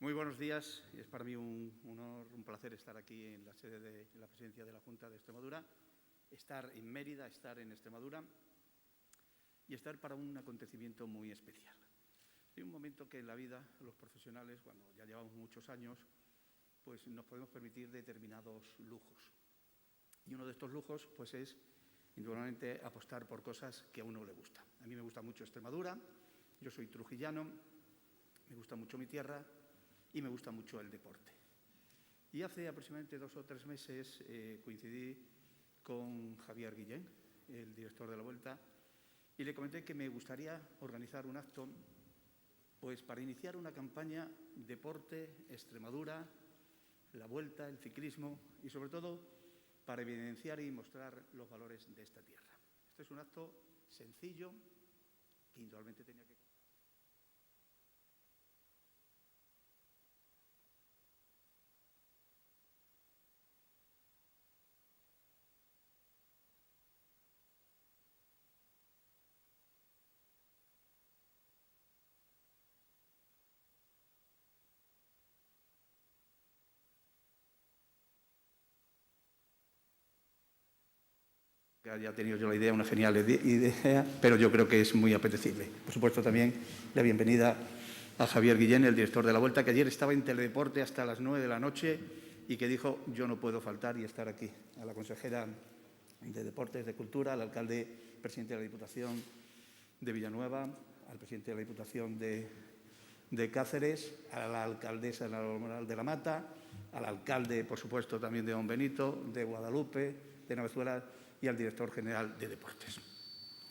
Muy buenos días. Es para mí un honor, un placer estar aquí en la sede de la presidencia de la Junta de Extremadura, estar en Mérida, estar en Extremadura y estar para un acontecimiento muy especial. Hay un momento que en la vida los profesionales, cuando ya llevamos muchos años, pues nos podemos permitir determinados lujos. Y uno de estos lujos pues es, indudablemente, apostar por cosas que a uno le gustan. A mí me gusta mucho Extremadura, yo soy trujillano, me gusta mucho mi tierra y me gusta mucho el deporte. Y hace aproximadamente 2 o 3 meses coincidí con Javier Guillén, el director de la Vuelta, y le comenté que me gustaría organizar un acto pues, para iniciar una campaña deporte, Extremadura, la Vuelta, el ciclismo y, sobre todo, para evidenciar y mostrar los valores de esta tierra. Este es un acto sencillo que indudablemente tenía que... que haya tenido yo la idea, una genial idea, pero yo creo que es muy apetecible. Por supuesto, también la bienvenida a Javier Guillén, el director de la Vuelta, que ayer estaba en Teledeporte hasta las 9 de la noche y que dijo, yo no puedo faltar y estar aquí. A la consejera de Deportes, de Cultura, al alcalde, presidente de la Diputación de Villanueva, al presidente de la Diputación de Cáceres, a la alcaldesa de La Mata, al alcalde, por supuesto, también de Don Benito, de Guadalupe, de Navezuela y al director general de Deportes.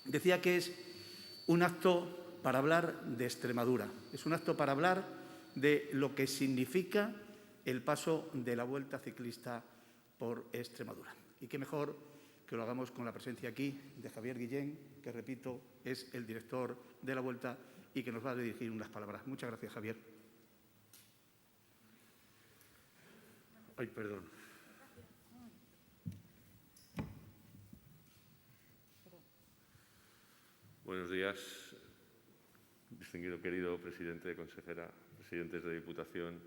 Decía que es un acto para hablar de Extremadura, es un acto para hablar de lo que significa el paso de la Vuelta Ciclista por Extremadura. Y qué mejor que lo hagamos con la presencia aquí de Javier Guillén, que, repito, es el director de la Vuelta y que nos va a dirigir unas palabras. Muchas gracias, Javier. Ay, perdón. Buenos días, distinguido querido presidente de consejera, presidentes de Diputación,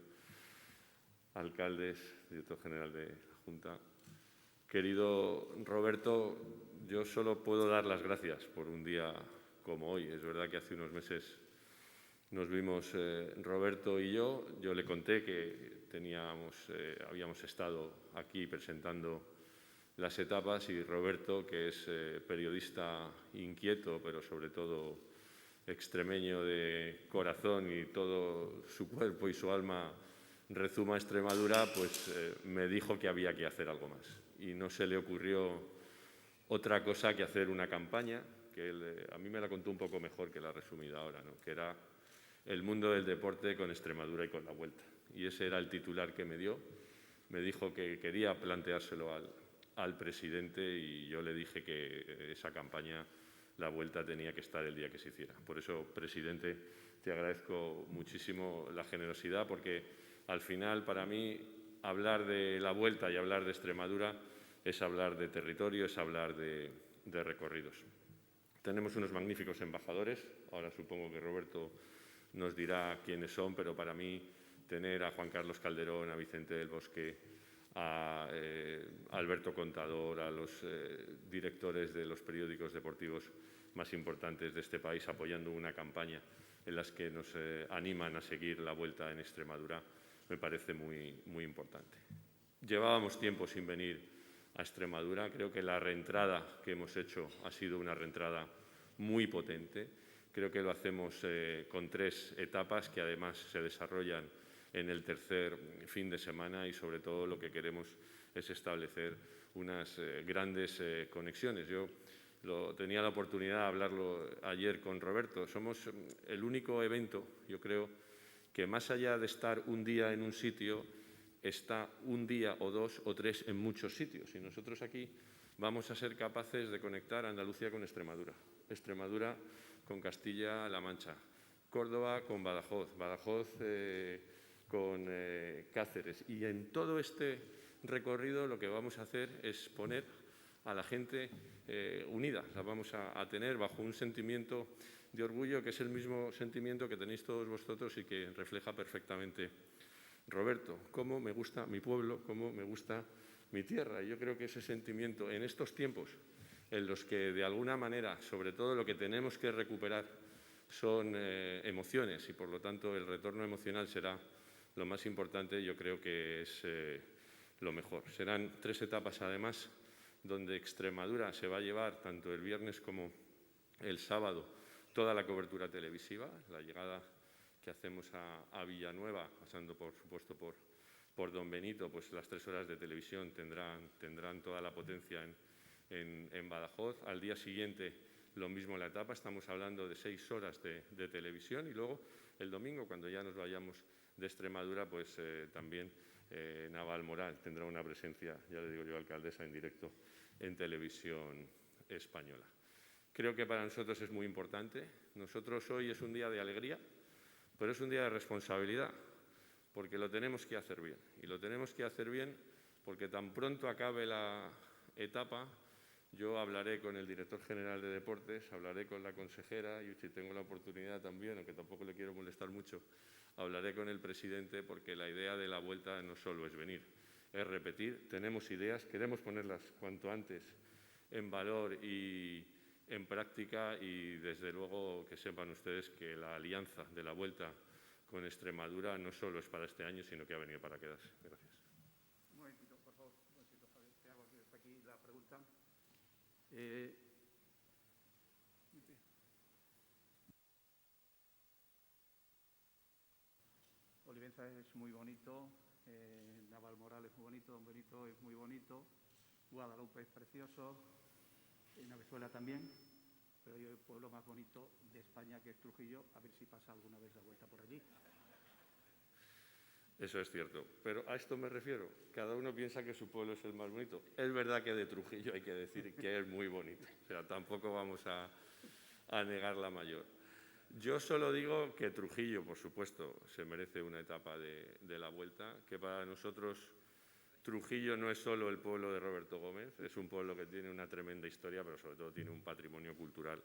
alcaldes, director general de la Junta. Querido Roberto, yo solo puedo dar las gracias por un día como hoy. Es verdad que hace unos meses nos vimos Roberto y yo. Yo le conté que habíamos estado aquí presentando las etapas y Roberto, que es periodista inquieto, pero sobre todo extremeño de corazón y todo su cuerpo y su alma rezuma a Extremadura, pues me dijo que había que hacer algo más. Y no se le ocurrió otra cosa que hacer una campaña, que él, a mí me la contó un poco mejor que la resumida ahora, ¿no? Que era el mundo del deporte con Extremadura y con la Vuelta. Y ese era el titular que me dio. Me dijo que quería planteárselo al presidente y yo le dije que esa campaña, la Vuelta, tenía que estar el día que se hiciera. Por eso, presidente, te agradezco muchísimo la generosidad, porque al final, para mí, hablar de la Vuelta y hablar de Extremadura es hablar de territorio, es hablar de recorridos. Tenemos unos magníficos embajadores. Ahora supongo que Roberto nos dirá quiénes son, pero para mí tener a Juan Carlos Calderón, a Vicente del Bosque, a Alberto Contador, a los directores de los periódicos deportivos más importantes de este país apoyando una campaña en las que nos animan a seguir la Vuelta en Extremadura, me parece muy, muy importante. Llevábamos tiempo sin venir a Extremadura. Creo que la reentrada que hemos hecho ha sido una reentrada muy potente. Creo que lo hacemos con 3 etapas que además se desarrollan en el tercer fin de semana y sobre todo lo que queremos es establecer unas grandes conexiones. Yo tenía la oportunidad de hablarlo ayer con Roberto. Somos el único evento, yo creo, que más allá de estar un día en un sitio, está un día o 2 o 3 en muchos sitios. Y nosotros aquí vamos a ser capaces de conectar Andalucía con Extremadura, Extremadura con Castilla-La Mancha, Córdoba con Badajoz, Badajoz con Cáceres. Y en todo este recorrido lo que vamos a hacer es poner a la gente unida. La vamos a tener bajo un sentimiento de orgullo, que es el mismo sentimiento que tenéis todos vosotros y que refleja perfectamente Roberto. Cómo me gusta mi pueblo, cómo me gusta mi tierra. Y yo creo que ese sentimiento, en estos tiempos en los que de alguna manera, sobre todo lo que tenemos que recuperar son emociones y por lo tanto el retorno emocional será lo más importante, yo creo que es lo mejor. Serán 3 etapas además donde Extremadura se va a llevar tanto el viernes como el sábado toda la cobertura televisiva, la llegada que hacemos a Villanueva, pasando por supuesto por Don Benito, pues las 3 horas de televisión tendrán toda la potencia en Badajoz. Al día siguiente lo mismo la etapa, estamos hablando de 6 horas de televisión y luego el domingo, cuando ya nos vayamos de Extremadura, pues también Navalmoral tendrá una presencia, ya le digo yo, alcaldesa, en directo en televisión española. Creo que para nosotros es muy importante. Nosotros hoy es un día de alegría, pero es un día de responsabilidad, porque lo tenemos que hacer bien. Y lo tenemos que hacer bien porque tan pronto acabe la etapa, yo hablaré con el director general de Deportes, hablaré con la consejera y si tengo la oportunidad también, aunque tampoco le quiero molestar mucho, hablaré con el presidente porque la idea de la Vuelta no solo es venir, es repetir. Tenemos ideas, queremos ponerlas cuanto antes en valor y en práctica y desde luego que sepan ustedes que la alianza de la Vuelta con Extremadura no solo es para este año, sino que ha venido para quedarse. Gracias. Un momentito, por favor. Un momentito, Javier. Te hago desde aquí la pregunta. Olivenza es muy bonito, Navalmoral es muy bonito, Don Benito es muy bonito, Guadalupe es precioso, Navezuela también, pero yo el pueblo más bonito de España, que es Trujillo, a ver si pasa alguna vez la Vuelta por allí. Eso es cierto, pero a esto me refiero. Cada uno piensa que su pueblo es el más bonito. Es verdad que de Trujillo hay que decir que es muy bonito, o sea, tampoco vamos a negar la mayor. Yo solo digo que Trujillo, por supuesto, se merece una etapa de la Vuelta, que para nosotros Trujillo no es solo el pueblo de Roberto Gómez, es un pueblo que tiene una tremenda historia, pero sobre todo tiene un patrimonio cultural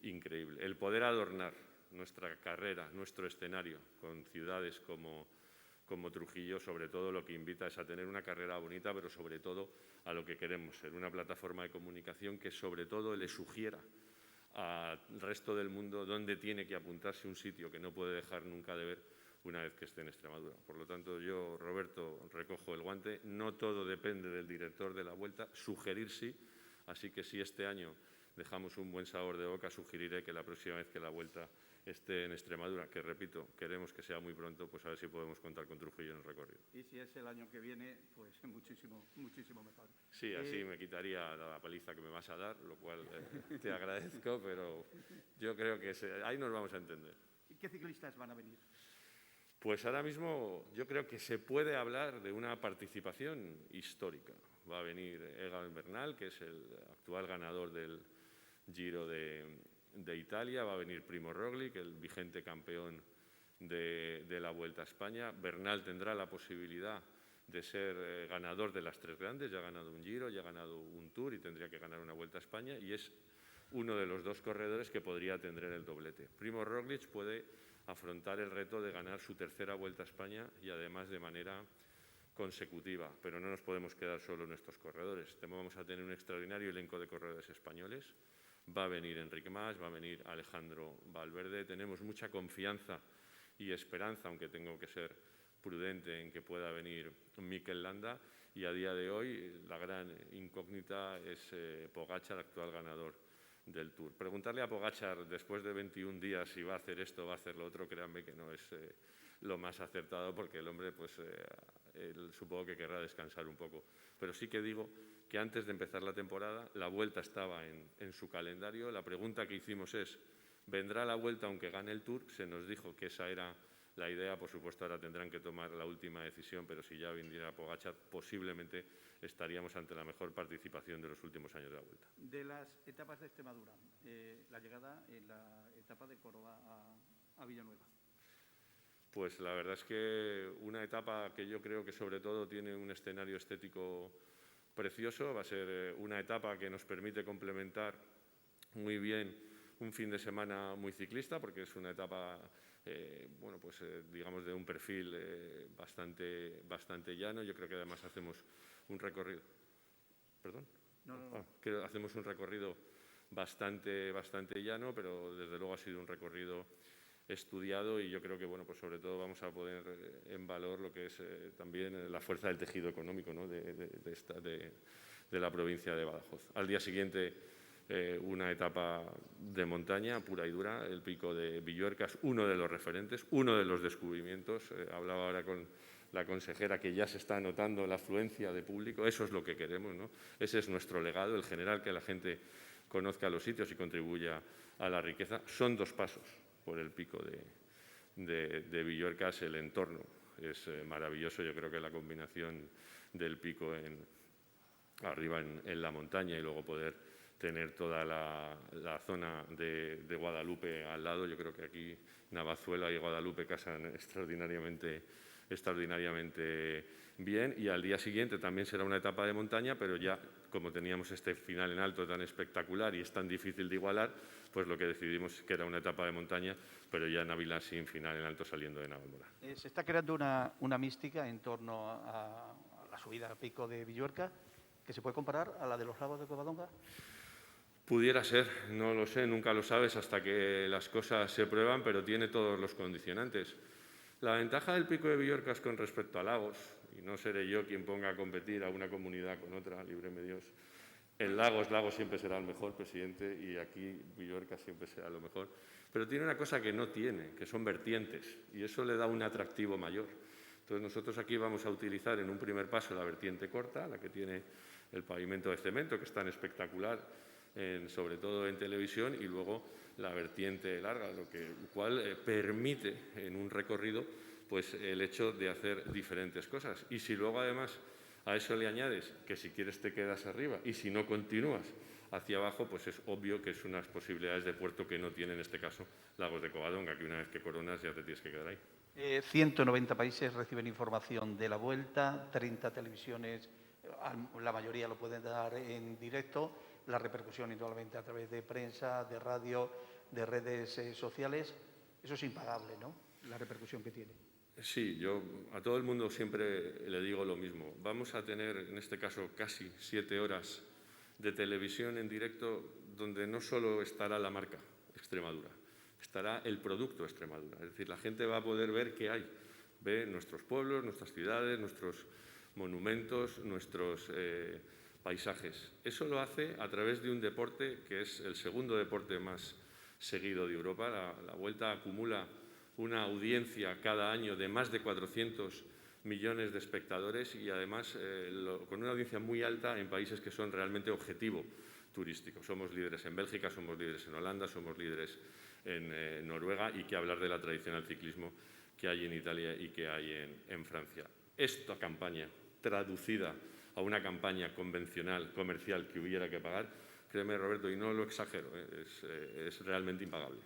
increíble. El poder adornar nuestra carrera, nuestro escenario, con ciudades como Trujillo, sobre todo lo que invita es a tener una carrera bonita, pero sobre todo a lo que queremos ser, una plataforma de comunicación que sobre todo le sugiera al resto del mundo dónde tiene que apuntarse un sitio que no puede dejar nunca de ver una vez que esté en Extremadura. Por lo tanto, yo, Roberto, recojo el guante. No todo depende del director de la Vuelta, sugerir sí. Así que si este año dejamos un buen sabor de boca, sugeriré que la próxima vez que la Vuelta esté en Extremadura, que repito, queremos que sea muy pronto, pues a ver si podemos contar con Trujillo en el recorrido. Y si es el año que viene, pues muchísimo, muchísimo mejor. Sí, así me quitaría la paliza que me vas a dar, lo cual te agradezco, pero yo creo que ahí nos vamos a entender. ¿Y qué ciclistas van a venir? Pues ahora mismo yo creo que se puede hablar de una participación histórica. Va a venir Egan Bernal, que es el actual ganador del Giro de Italia, va a venir Primo Roglic, el vigente campeón de la Vuelta a España. Bernal tendrá la posibilidad de ser ganador de las 3 grandes, ya ha ganado un Giro, ya ha ganado un Tour y tendría que ganar una Vuelta a España y es uno de los 2 corredores que podría tener el doblete. Primo Roglic puede afrontar el reto de ganar su 3ª Vuelta a España y además de manera consecutiva, pero no nos podemos quedar solo en estos corredores. Vamos a tener un extraordinario elenco de corredores españoles. Va a venir Enric Mas, va a venir Alejandro Valverde. Tenemos mucha confianza y esperanza, aunque tengo que ser prudente en que pueda venir Mikel Landa. Y a día de hoy la gran incógnita es Pogačar, actual ganador del Tour. Preguntarle a Pogačar después de 21 días si va a hacer esto o va a hacer lo otro, créanme que no es lo más acertado porque el hombre, pues él supongo que querrá descansar un poco. Pero sí que digo que antes de empezar la temporada la Vuelta estaba en su calendario. La pregunta que hicimos es, ¿vendrá la Vuelta aunque gane el Tour? Se nos dijo que esa era la idea. Por supuesto, ahora tendrán que tomar la última decisión, pero si ya viniera Pogačar, posiblemente estaríamos ante la mejor participación de los últimos años de la Vuelta. De las etapas de Extremadura, la llegada en la etapa de Córdoba a Villanueva. Pues la verdad es que una etapa que yo creo que sobre todo tiene un escenario estético precioso. Va a ser una etapa que nos permite complementar muy bien un fin de semana muy ciclista, porque es una etapa, digamos, de un perfil bastante llano. Yo creo que además hacemos un recorrido. ¿Perdón? Que hacemos un recorrido bastante llano, pero desde luego ha sido un recorrido estudiado y yo creo que, bueno, pues sobre todo vamos a poner en valor lo que es también la fuerza del tejido económico, ¿no?, de la provincia de Badajoz. Al día siguiente, una etapa de montaña pura y dura, el pico de Villuercas, uno de los referentes, uno de los descubrimientos. Hablaba ahora con la consejera que ya se está notando la afluencia de público. Eso es lo que queremos, ¿no? Ese es nuestro legado, el generar que la gente conozca los sitios y contribuya a la riqueza. Son 2 pasos por el pico de Villuercas. El entorno es maravilloso. Yo creo que la combinación del pico arriba en la montaña y luego poder tener toda la zona de Guadalupe al lado. Yo creo que aquí Navazuela y Guadalupe casan extraordinariamente bien. Y al día siguiente también será una etapa de montaña, pero ya como teníamos este final en alto tan espectacular y es tan difícil de igualar, pues lo que decidimos que era una etapa de montaña, pero ya en Ávila sin final en alto saliendo de Navalmoral. Se está creando una mística en torno a la subida al pico de Villuerca que se puede comparar a la de los lagos de Covadonga. Pudiera ser, no lo sé, nunca lo sabes hasta que las cosas se prueban, pero tiene todos los condicionantes. La ventaja del pico de Villuercas con respecto a Lagos, y no seré yo quien ponga a competir a una comunidad con otra, líbreme Dios, en Lagos siempre será el mejor, presidente, y aquí Villuercas siempre será lo mejor, pero tiene una cosa que no tiene, que son vertientes, y eso le da un atractivo mayor. Entonces nosotros aquí vamos a utilizar en un primer paso la vertiente corta, la que tiene el pavimento de cemento, que es tan espectacular, sobre todo en televisión, y luego la vertiente larga, lo cual permite en un recorrido pues el hecho de hacer diferentes cosas. Y si luego además a eso le añades que si quieres te quedas arriba y si no continúas hacia abajo, pues es obvio que es unas posibilidades de puerto que no tiene en este caso Lagos de Covadonga, que una vez que coronas ya te tienes que quedar ahí. 190 países reciben información de la Vuelta, 30 televisiones, la mayoría lo pueden dar en directo, la repercusión indudablemente a través de prensa, de radio, de redes sociales. Eso es impagable, ¿no?, la repercusión que tiene. Sí, yo a todo el mundo siempre le digo lo mismo. Vamos a tener, en este caso, casi 7 horas de televisión en directo donde no solo estará la marca Extremadura, estará el producto Extremadura. Es decir, la gente va a poder ver qué hay. Ve nuestros pueblos, nuestras ciudades, nuestros monumentos, nuestros paisajes. Eso lo hace a través de un deporte que es el segundo deporte más seguido de Europa. La Vuelta acumula una audiencia cada año de más de 400 millones de espectadores y además con una audiencia muy alta en países que son realmente objetivo turístico. Somos líderes en Bélgica, somos líderes en Holanda, somos líderes en Noruega, y qué hablar de la tradición del ciclismo que hay en Italia y que hay en Francia. Esta campaña, traducida a una campaña convencional, comercial, que hubiera que pagar, créeme, Roberto, y no lo exagero, es realmente impagable.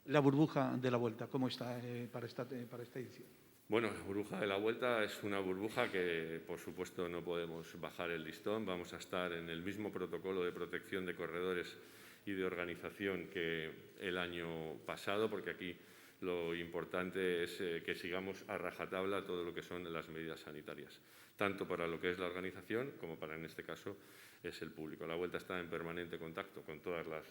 La burbuja de la Vuelta, ¿cómo está para esta edición? Bueno, la burbuja de la Vuelta es una burbuja que, por supuesto, no podemos bajar el listón. Vamos a estar en el mismo protocolo de protección de corredores y de organización que el año pasado, porque aquí lo importante es que sigamos a rajatabla todo lo que son las medidas sanitarias, tanto para lo que es la organización como para, en este caso, es el público. La Vuelta está en permanente contacto con todas las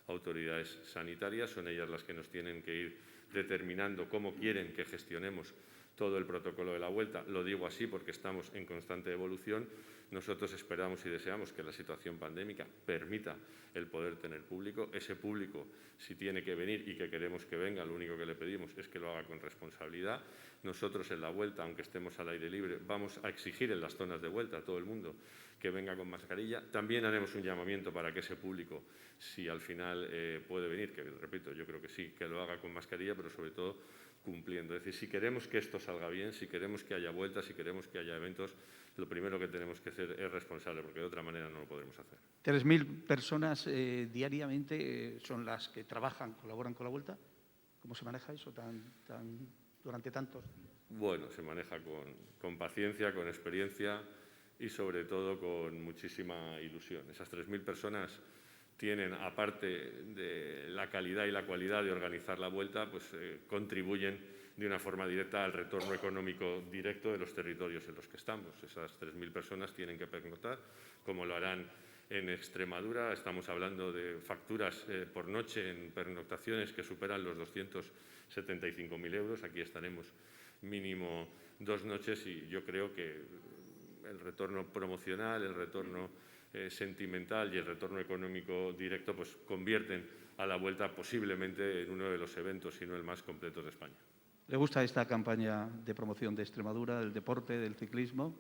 autoridades sanitarias, son ellas las que nos tienen que ir determinando cómo quieren que gestionemos todo el protocolo de la Vuelta. Lo digo así porque estamos en constante evolución. Nosotros esperamos y deseamos que la situación pandémica permita el poder tener público. Ese público, si tiene que venir y que queremos que venga, lo único que le pedimos es que lo haga con responsabilidad. Nosotros en la Vuelta, aunque estemos al aire libre, vamos a exigir en las zonas de vuelta a todo el mundo que venga con mascarilla. También haremos un llamamiento para que ese público, si al final puede venir, que repito, yo creo que sí, que lo haga con mascarilla, pero sobre todo cumpliendo. Es decir, si queremos que esto salga bien, si queremos que haya vueltas, si queremos que haya eventos, lo primero que tenemos que hacer es responsable, porque de otra manera no lo podremos hacer. 3.000 personas diariamente son las que trabajan, colaboran con la Vuelta. ¿Cómo se maneja eso durante tantos días? Bueno, se maneja con paciencia, con experiencia y sobre todo con muchísima ilusión. Esas 3.000 personas tienen, aparte de la calidad y la cualidad de organizar la Vuelta, pues contribuyen de una forma directa al retorno económico directo de los territorios en los que estamos. Esas 3.000 personas tienen que pernoctar, como lo harán en Extremadura. Estamos hablando de facturas por noche en pernoctaciones que superan los 275.000 euros. Aquí estaremos mínimo 2 noches y yo creo que el retorno promocional, el retorno sentimental y el retorno económico directo pues convierten a la Vuelta posiblemente en uno de los eventos, si no el más completo de España. ¿Le gusta esta campaña de promoción de Extremadura, del deporte, del ciclismo?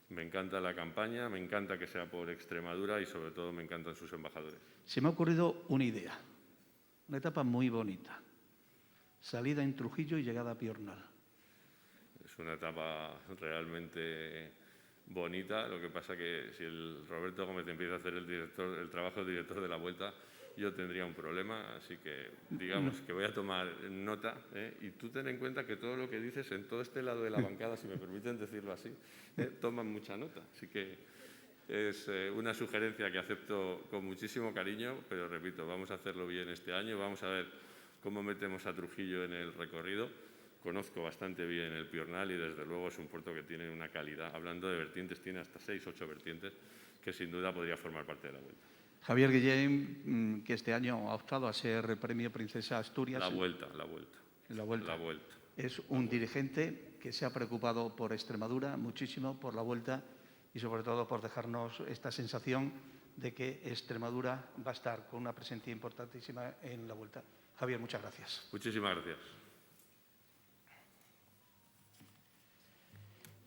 Me encanta la campaña, me encanta que sea por Extremadura y sobre todo me encantan sus embajadores. Se me ha ocurrido una idea, una etapa muy bonita. Salida en Trujillo y llegada a Piornal. Es una etapa realmente bonita, lo que pasa que si el Roberto Gómez empieza a hacer el trabajo de director de la Vuelta, yo tendría un problema, así que digamos que voy a tomar nota, y tú ten en cuenta que todo lo que dices en todo este lado de la bancada, si me permiten decirlo así, toman mucha nota, así que es una sugerencia que acepto con muchísimo cariño, pero repito, vamos a hacerlo bien este año, vamos a ver cómo metemos a Trujillo en el recorrido. Conozco bastante bien el Piornal y desde luego es un puerto que tiene una calidad. Hablando de vertientes, tiene hasta 6 o 8 vertientes que sin duda podría formar parte de la Vuelta. Javier Guillén, que este año ha optado a ser Premio Princesa Asturias. La Vuelta. Es un dirigente que se ha preocupado por Extremadura muchísimo, por la Vuelta y sobre todo por dejarnos esta sensación de que Extremadura va a estar con una presencia importantísima en la Vuelta. Javier, muchas gracias. Muchísimas gracias.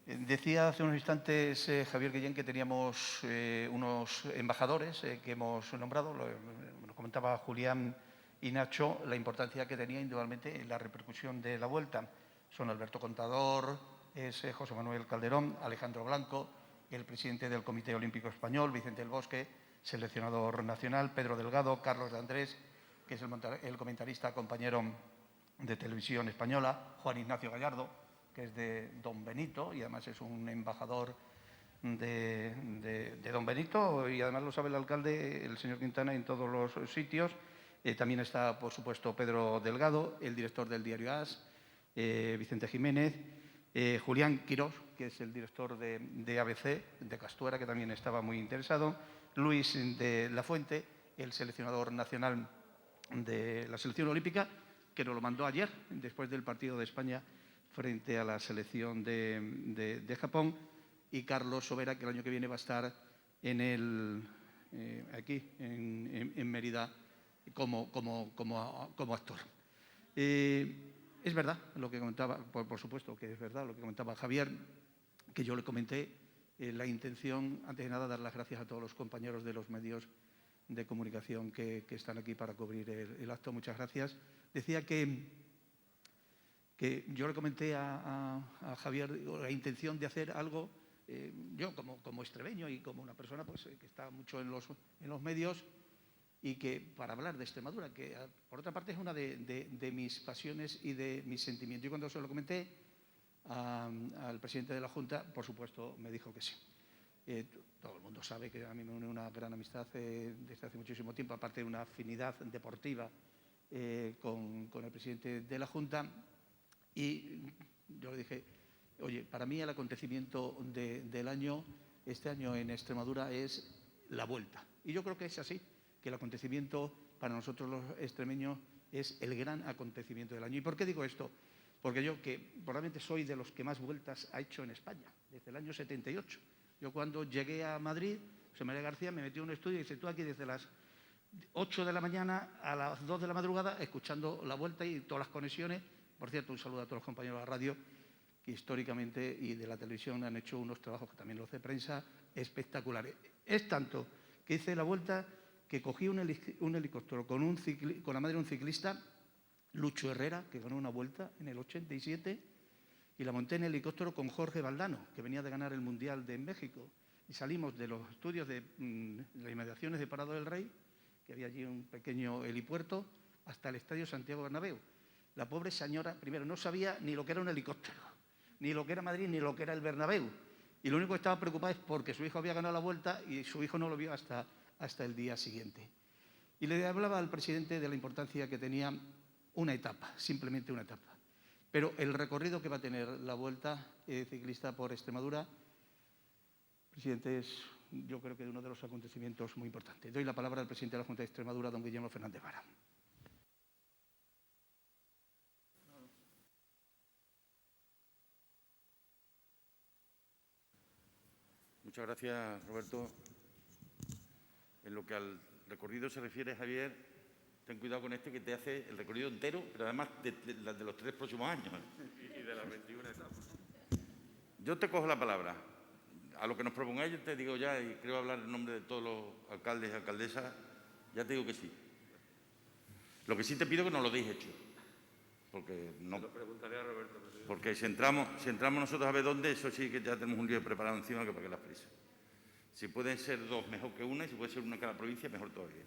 Decía hace unos instantes Javier Guillén que teníamos unos embajadores que hemos nombrado. Lo comentaba Julián y Nacho, la importancia que tenía indudablemente en la repercusión de la Vuelta. Son Alberto Contador, es José Manuel Calderón, Alejandro Blanco, el presidente del Comité Olímpico Español, Vicente del Bosque, seleccionador nacional, Pedro Delgado, Carlos de Andrés, que es el comentarista compañero de Televisión Española, Juan Ignacio Gallardo, que es de Don Benito y además es un embajador de Don Benito y además lo sabe el alcalde, el señor Quintana, en todos los sitios. También está, por supuesto, Pedro Delgado, el director del diario AS, Vicente Jiménez, Julián Quirós, que es el director de ABC, de Castuera, que también estaba muy interesado, Luis de la Fuente, el seleccionador nacional de la selección olímpica, que nos lo mandó ayer, después del partido de España frente a la selección de Japón, y Carlos Sobera, que el año que viene va a estar aquí en Mérida como actor. Es verdad lo que comentaba, por supuesto que es verdad lo que comentaba Javier, que yo le comenté la intención, antes de nada, dar las gracias a todos los compañeros de los medios de comunicación que están aquí para cubrir el acto. Muchas gracias. Decía que yo le comenté a Javier la intención de hacer algo, yo como extremeño y como una persona pues, que está mucho en los medios y que para hablar de Extremadura, que por otra parte es una de mis pasiones y de mis sentimientos. Yo cuando se lo comenté al presidente de la Junta, por supuesto, me dijo que sí. Todo el mundo sabe que a mí me une una gran amistad desde hace muchísimo tiempo, aparte de una afinidad deportiva con el presidente de la Junta. Y yo le dije, oye, para mí el acontecimiento del año, este año en Extremadura, es la Vuelta. Y yo creo que es así, que el acontecimiento para nosotros los extremeños es el gran acontecimiento del año. ¿Y por qué digo esto? Porque yo, que probablemente soy de los que más vueltas ha hecho en España, desde el año 78. Yo cuando llegué a Madrid, José María García me metió en un estudio y dice, tú aquí desde las 8 de la mañana a las 2 de la madrugada, escuchando la Vuelta y todas las conexiones. Por cierto, un saludo a todos los compañeros de la radio que históricamente y de la televisión han hecho unos trabajos, que también los de prensa, espectaculares. Es tanto que hice la Vuelta que cogí un helicóptero con la madre de un ciclista, Lucho Herrera, que ganó una Vuelta en el 87, y la monté en el helicóptero con Jorge Valdano, que venía de ganar el Mundial de México. Y salimos de los estudios de las inmediaciones de Parado del Rey, que había allí un pequeño helipuerto, hasta el Estadio Santiago Bernabéu. La pobre señora, primero, no sabía ni lo que era un helicóptero, ni lo que era Madrid, ni lo que era el Bernabéu. Y lo único que estaba preocupada es porque su hijo había ganado la Vuelta y su hijo no lo vio hasta el día siguiente. Y le hablaba al presidente de la importancia que tenía una etapa, simplemente una etapa. Pero el recorrido que va a tener la Vuelta Ciclista por Extremadura, presidente, es yo creo que uno de los acontecimientos muy importantes. Doy la palabra al presidente de la Junta de Extremadura, don Guillermo Fernández Vara. Muchas gracias, Roberto. En lo que al recorrido se refiere, Javier, ten cuidado con este que te hace el recorrido entero, pero además de los 3 próximos años. Y de las 21 etapas. Yo te cojo la palabra. A lo que nos propongáis, yo te digo ya, y creo hablar en nombre de todos los alcaldes y alcaldesas, ya te digo que sí. Lo que sí te pido es que no lo deis hecho. Porque no. Se lo preguntaré a Roberto, presidente. Porque si entramos nosotros a ver dónde, eso sí que ya tenemos un lío preparado encima que para que las prisas. Si pueden ser 2, mejor que una, y si puede ser una en cada provincia, mejor todavía.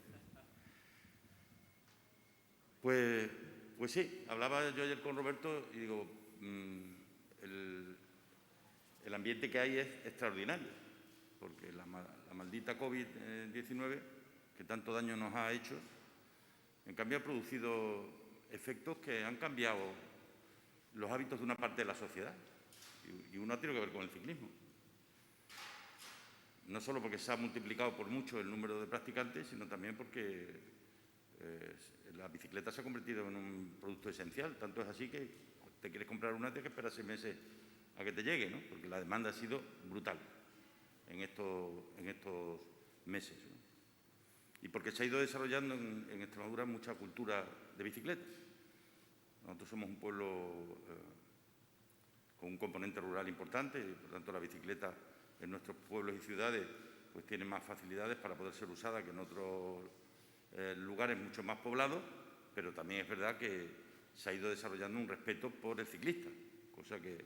Pues sí, hablaba yo ayer con Roberto y digo, el ambiente que hay es extraordinario, porque la maldita COVID-19, que tanto daño nos ha hecho, en cambio ha producido efectos que han cambiado los hábitos de una parte de la sociedad, y uno tiene que ver con el ciclismo. No solo porque se ha multiplicado por mucho el número de practicantes, sino también porque la bicicleta se ha convertido en un producto esencial. Tanto es así que te quieres comprar una, tienes que esperar 6 meses a que te llegue, ¿no? Porque la demanda ha sido brutal en estos meses, ¿no? Y porque se ha ido desarrollando en Extremadura mucha cultura de bicicleta. Nosotros somos un pueblo con un componente rural importante, y por tanto la bicicleta en nuestros pueblos y ciudades pues tiene más facilidades para poder ser usada que en otros lugares mucho más poblados, pero también es verdad que se ha ido desarrollando un respeto por el ciclista, cosa que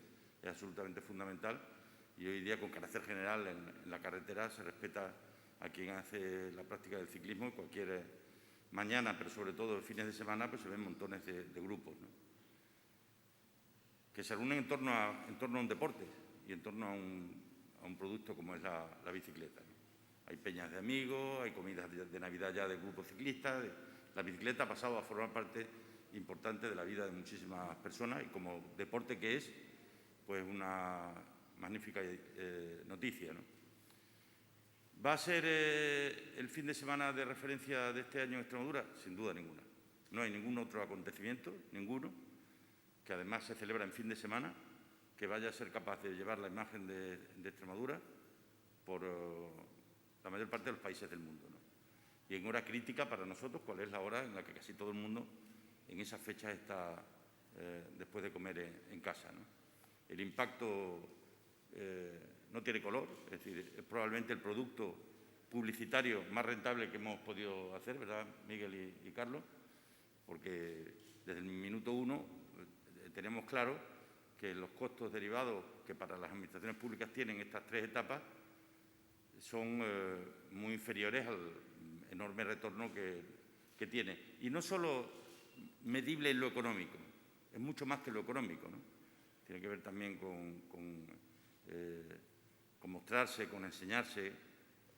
es absolutamente fundamental, y hoy día con carácter general en la carretera se respeta a quien hace la práctica del ciclismo. Cualquier mañana, pero sobre todo en fines de semana, pues se ven montones de grupos, ¿no? Que se reúnen en torno a un deporte y en torno a un producto como es la bicicleta, ¿no? Hay peñas de amigos, hay comidas de Navidad ya de grupos ciclistas. La bicicleta ha pasado a formar parte importante de la vida de muchísimas personas, y como deporte que es, pues una magnífica noticia, ¿no? ¿Va a ser el fin de semana de referencia de este año en Extremadura? Sin duda ninguna. No hay ningún otro acontecimiento, ninguno, que además se celebra en fin de semana, que vaya a ser capaz de llevar la imagen de Extremadura por la mayor parte de los países del mundo, ¿no? Y en hora crítica para nosotros, ¿cuál es la hora en la que casi todo el mundo en esas fechas está después de comer en casa, ¿no? El impacto no tiene color, es decir, es probablemente el producto publicitario más rentable que hemos podido hacer, ¿verdad, Miguel y Carlos? Porque desde el minuto 1 tenemos claro que los costos derivados que para las administraciones públicas tienen estas 3 etapas son muy inferiores al enorme retorno que tiene. Y no solo medible en lo económico, es mucho más que lo económico, ¿no? Tiene que ver también con mostrarse, con enseñarse.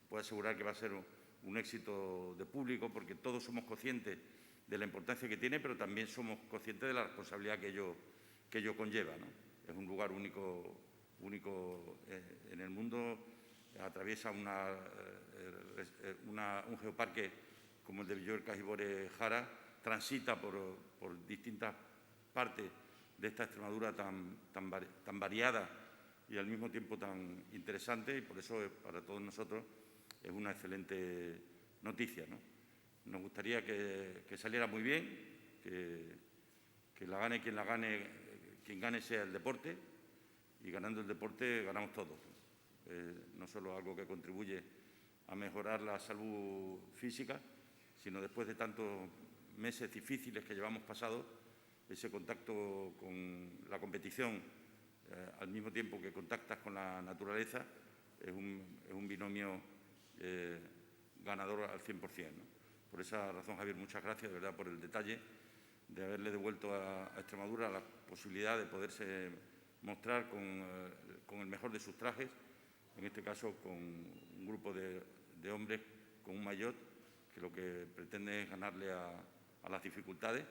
Puedo asegurar que va a ser un éxito de público, porque todos somos conscientes de la importancia que tiene, pero también somos conscientes de la responsabilidad que ello conlleva, ¿no? Es un lugar único en el mundo. Atraviesa un geoparque como el de Villuercas y Bore Jara, transita por distintas partes de esta Extremadura tan variada y al mismo tiempo tan interesante, y por eso para todos nosotros es una excelente noticia, ¿no? Nos gustaría que saliera muy bien, que la gane quien la gane, quien gane sea el deporte, y ganando el deporte ganamos todos. No solo algo que contribuye a mejorar la salud física, sino después de tantos meses difíciles que llevamos pasados, ese contacto con la competición al mismo tiempo que contactas con la naturaleza es un binomio ganador al 100%, ¿no? Por esa razón, Javier, muchas gracias de verdad por el detalle de haberle devuelto a Extremadura la posibilidad de poderse mostrar con el mejor de sus trajes, en este caso con un grupo de hombres con un maillot que lo que pretende es ganarle a las dificultades,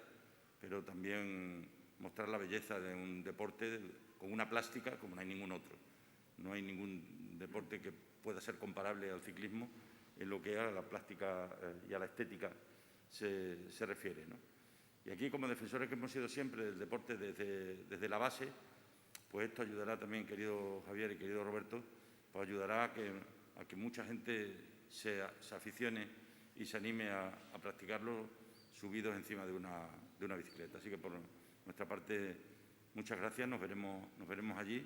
pero también mostrar la belleza de un deporte con una plástica como no hay ningún otro. No hay ningún deporte que pueda ser comparable al ciclismo en lo que a la plástica y a la estética se refiere, ¿no? Y aquí, como defensores que hemos sido siempre del deporte desde la base, pues esto ayudará también, querido Javier y querido Roberto, pues ayudará a que mucha gente se aficione y se anime a practicarlo subidos encima de una bicicleta. Así que por nuestra parte, muchas gracias, nos veremos allí,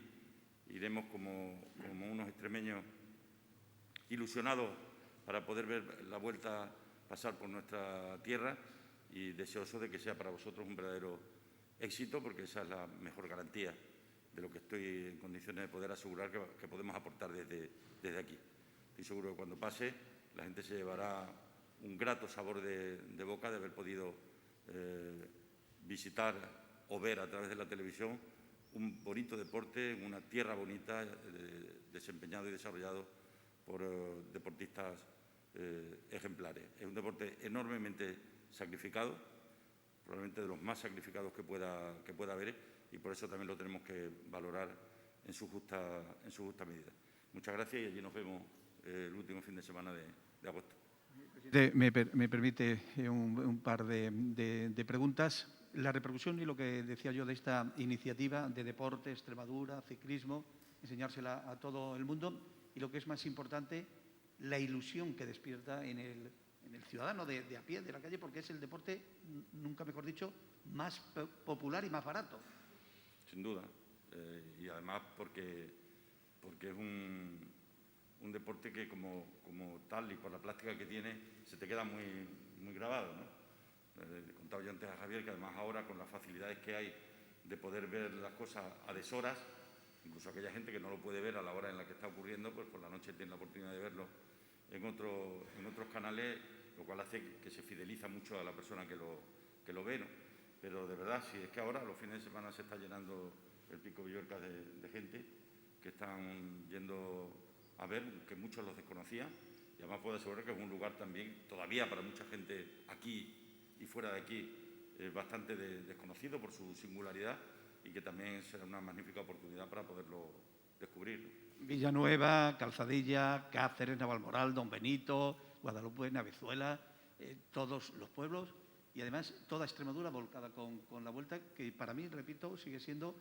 iremos como unos extremeños ilusionados para poder ver la Vuelta pasar por nuestra tierra y deseosos de que sea para vosotros un verdadero éxito, porque esa es la mejor garantía de lo que estoy en condiciones de poder asegurar que podemos aportar desde aquí. Estoy seguro que cuando pase la gente se llevará un grato sabor de boca de haber podido visitar o ver a través de la televisión un bonito deporte en una tierra bonita, desempeñado y desarrollado por deportistas ejemplares. Es un deporte enormemente sacrificado, probablemente de los más sacrificados que pueda haber, y por eso también lo tenemos que valorar en su justa medida. Muchas gracias y allí nos vemos el último fin de semana de agosto. Me permite un par de preguntas. La repercusión y lo que decía yo de esta iniciativa de deporte, Extremadura, ciclismo, enseñársela a todo el mundo, y lo que es más importante, la ilusión que despierta en el ciudadano de a pie, de la calle, porque es el deporte, nunca mejor dicho, más popular y más barato. Sin duda. Y además porque es un deporte que como tal y por la plástica que tiene se te queda muy grabado, ¿no? Contaba yo antes a Javier que además ahora con las facilidades que hay de poder ver las cosas a deshoras, incluso aquella gente que no lo puede ver a la hora en la que está ocurriendo, pues por la noche tiene la oportunidad de verlo en otros canales, lo cual hace que se fideliza mucho a la persona que lo ve, ¿no? Pero de verdad, si es que ahora los fines de semana se está llenando el Pico Villuercas de gente que están yendo a ver, que muchos los desconocían, y además puedo asegurar que es un lugar también, todavía para mucha gente aquí y fuera de aquí, bastante desconocido por su singularidad, y que también será una magnífica oportunidad para poderlo descubrir. Villanueva, Calzadilla, Cáceres, Navalmoral, Don Benito, Guadalupe, Navezuela, todos los pueblos, y además toda Extremadura volcada con la Vuelta, que para mí, repito, sigue siendo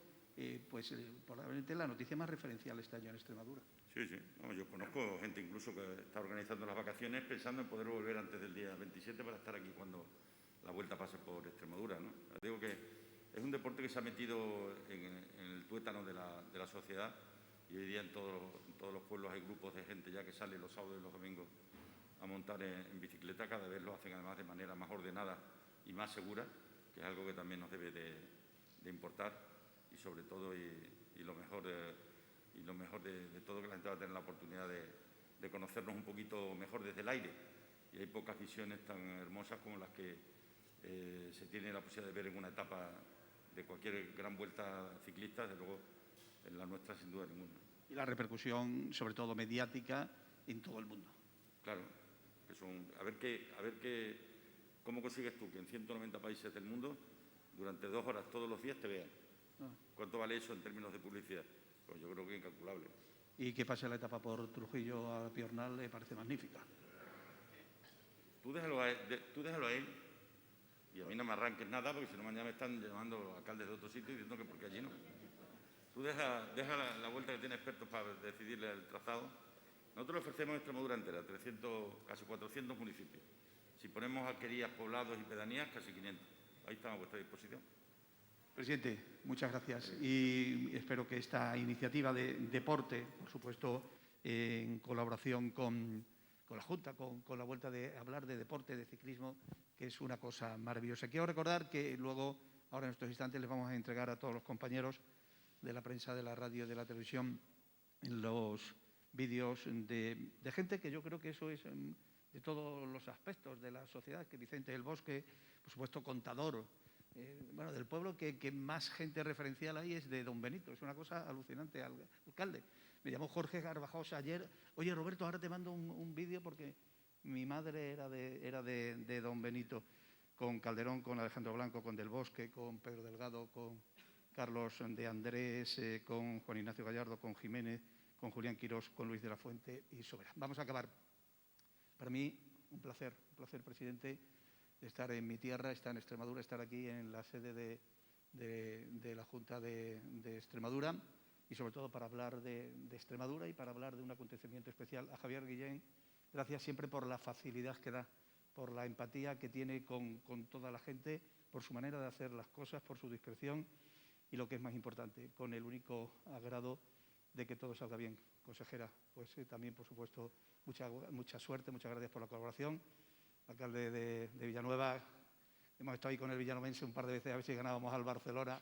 probablemente la noticia más referencial este año en Extremadura. Sí, sí. No, yo conozco gente incluso que está organizando las vacaciones pensando en poder volver antes del día 27 para estar aquí cuando la Vuelta pase por Extremadura, ¿no? Digo que es un deporte que se ha metido en el tuétano de la sociedad, y hoy día en todos los pueblos hay grupos de gente ya que sale los sábados y los domingos a montar en bicicleta. Cada vez lo hacen además de manera más ordenada y más segura, que es algo que también nos debe de importar, y sobre todo y lo mejor de todo, que la gente va a tener la oportunidad de conocernos un poquito mejor desde el aire, y hay pocas visiones tan hermosas como las que se tiene la posibilidad de ver en una etapa de cualquier gran vuelta ciclista, desde luego en la nuestra sin duda ninguna. Y la repercusión, sobre todo mediática, en todo el mundo. Claro, a ver cómo consigues tú que en 190 países del mundo durante 2 horas todos los días te vean. ¿Cuánto vale eso en términos de publicidad? Pues yo creo que incalculable. Y que pase la etapa por Trujillo a Piornal le parece magnífica. Tú déjalo a él, y a mí no me arranques nada, porque si no mañana me están llamando alcaldes de otro sitio diciendo que porque allí no. Tú deja la Vuelta, que tiene expertos para decidirle el trazado. Nosotros le ofrecemos Extremadura entera, casi 400 municipios. Si ponemos alquerías, poblados y pedanías, casi 500. Ahí estamos a vuestra disposición. Presidente, muchas gracias, y espero que esta iniciativa de deporte, por supuesto, en colaboración con la Junta, con la Vuelta, de hablar de deporte, de ciclismo, que es una cosa maravillosa. Quiero recordar que luego, ahora en estos instantes, les vamos a entregar a todos los compañeros de la prensa, de la radio y de la televisión los vídeos de gente que yo creo que eso es de todos los aspectos de la sociedad, que Vicente del Bosque, por supuesto, contador, del pueblo que más gente referencial hay es de Don Benito. Es una cosa alucinante, alcalde. Me llamó Jorge Garbajosa ayer. Oye, Roberto, ahora te mando un vídeo porque Mi madre era de Don Benito, con Calderón, con Alejandro Blanco, con Del Bosque, con Pedro Delgado, con Carlos de Andrés, con Juan Ignacio Gallardo, con Jiménez, con Julián Quirós, con Luis de la Fuente y Sobera. Vamos a acabar. Para mí, un placer, presidente, estar en mi tierra, estar en Extremadura, estar aquí en la sede de la Junta de Extremadura y, sobre todo, para hablar de Extremadura y para hablar de un acontecimiento especial. A Javier Guillén, gracias siempre por la facilidad que da, por la empatía que tiene con toda la gente, por su manera de hacer las cosas, por su discreción y, lo que es más importante, con el único agrado de que todo salga bien. Consejera, pues también, por supuesto, mucha suerte, muchas gracias por la colaboración. Alcalde de Villanueva, hemos estado ahí con el villanovense un par de veces a ver si ganábamos al Barcelona,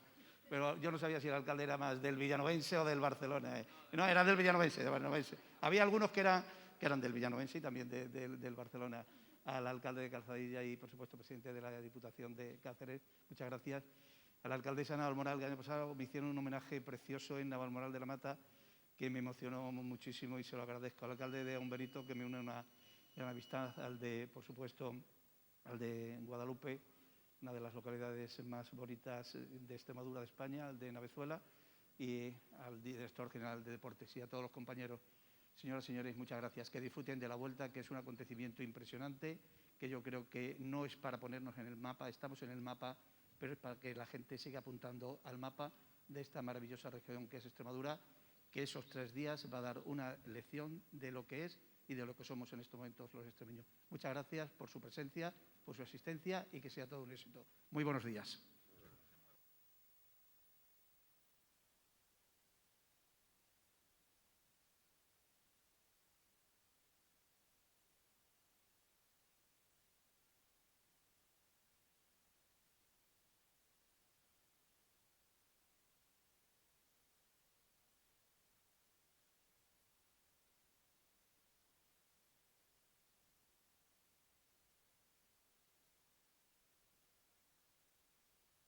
pero yo no sabía si el alcalde era más del villanovense o del Barcelona. No, era del villanovense, Había algunos que eran del villanovense y también del Barcelona. Al alcalde de Calzadilla y, por supuesto, presidente de la Diputación de Cáceres, muchas gracias. A la alcaldesa Navalmoral, que el año pasado me hicieron un homenaje precioso en Navalmoral de la Mata, que me emocionó muchísimo y se lo agradezco. Al alcalde de Don Benito, que me une una amistad, por supuesto, al de Guadalupe, una de las localidades más bonitas de Extremadura, de España, al de Navezuela, y al director general de Deportes y a todos los compañeros. Señoras y señores, muchas gracias. Que disfruten de la Vuelta, que es un acontecimiento impresionante, que yo creo que no es para ponernos en el mapa, estamos en el mapa, pero es para que la gente siga apuntando al mapa de esta maravillosa región que es Extremadura, que esos 3 días va a dar una lección de lo que es y de lo que somos en estos momentos los extremeños. Muchas gracias por su presencia, por su asistencia y que sea todo un éxito. Muy buenos días.